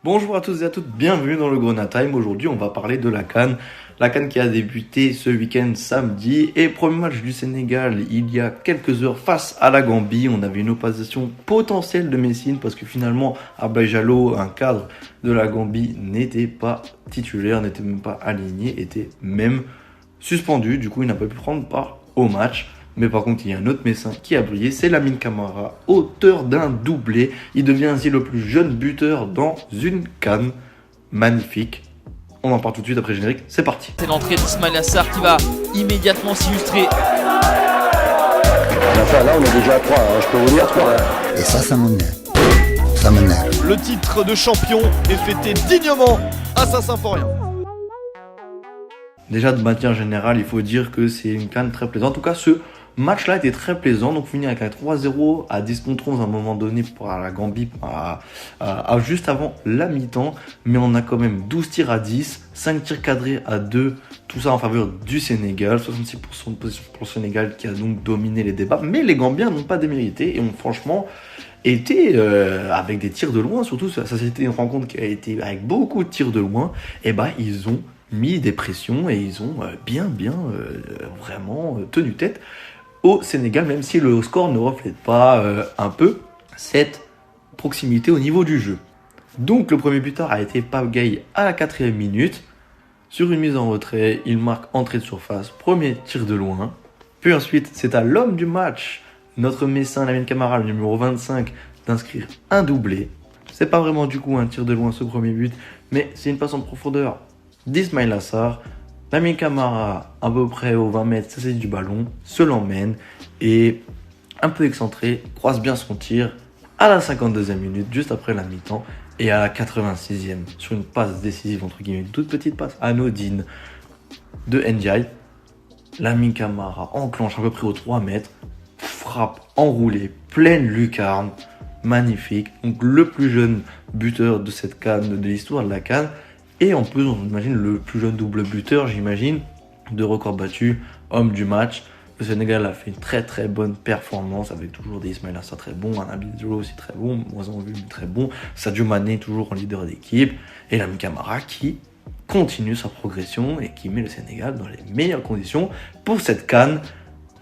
Bonjour à tous et à toutes, bienvenue dans le Grenat Time. Aujourd'hui, on va parler de la CAN. La CAN qui a débuté ce week-end samedi et premier match du Sénégal il y a quelques heures face à la Gambie. On avait une opposition potentielle de Messine parce que finalement, Ablaye Jallow, un cadre de la Gambie, n'était pas titulaire, n'était même pas aligné, était même suspendu. Du coup, il n'a pas pu prendre part au match. Mais par contre, il y a un autre Messin qui a brillé, c'est Lamine Camara, auteur d'un doublé. Il devient ainsi le plus jeune buteur dans une CAN. Magnifique. On en parle tout de suite après le générique, c'est parti. C'est l'entrée d'Ismaïla Sarr qui va immédiatement s'illustrer. Enfin, là, on est déjà à 3, je peux vous dire 3. Et ça m'énerve. Ça m'énerve. Le titre de champion est fêté dignement à Saint-Symphorien. Déjà, de manière générale, il faut dire que c'est une CAN très plaisante. En tout cas, ce match-là était très plaisant. Donc, fini avec un 3-0 à 10 contre 11 à un moment donné pour la Gambie, juste avant la mi-temps. Mais on a quand même 12 tirs à 10, 5 tirs cadrés à 2. Tout ça en faveur du Sénégal. 66% de position pour le Sénégal qui a donc dominé les débats. Mais les Gambiens n'ont pas démérité et ont franchement été avec des tirs de loin. Surtout, ça c'était une rencontre qui a été avec beaucoup de tirs de loin. Et bah, ils ont mis des pressions et ils ont vraiment tenu tête au Sénégal, même si le score ne reflète pas un peu cette proximité au niveau du jeu. Donc le premier buteur a été Pape Gueye à la 4e minute. Sur une mise en retrait, il marque entrée de surface, premier tir de loin. Puis ensuite, c'est à l'homme du match, notre Messin Lamine Camara, le numéro 25, d'inscrire un doublé. C'est pas vraiment du coup un tir de loin ce premier but, mais c'est une passe en profondeur d'Ismaïla Sarr. Lamine Camara, à peu près aux 20 mètres, ça c'est du ballon, se l'emmène et un peu excentré, croise bien son tir à la 52e minute, juste après la mi-temps, et à la 86e, sur une passe décisive, entre guillemets, une toute petite passe anodine de Ndiaye. Lamine Camara enclenche à peu près aux 3 mètres, frappe enroulée, pleine lucarne, magnifique. Donc le plus jeune buteur de cette CAN, de l'histoire de la CAN. Et en plus, on imagine le plus jeune double buteur, j'imagine, de record battu, homme du match. Le Sénégal a fait une très très bonne performance avec toujours des Ismaïla Sarr très bon, un Ablaye Jallow aussi très bon, moins en vue mais très bon, Sadio Mané toujours en leader d'équipe, et Lamine Camara qui continue sa progression et qui met le Sénégal dans les meilleures conditions pour cette CAN.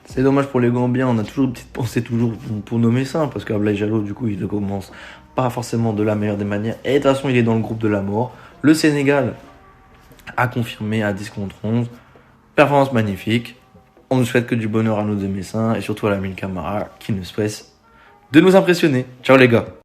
C'est dommage pour les Gambiens, on a toujours une petite pensée toujours pour nos Messins, parce qu'Ablaye Jallow du coup il ne commence pas forcément de la meilleure des manières, et de toute façon il est dans le groupe de la mort. Le Sénégal a confirmé à 10 contre 11. Performance magnifique. On ne souhaite que du bonheur à nos deux Messins et surtout à Lamine Camara qui ne cesse de nous impressionner. Ciao les gars.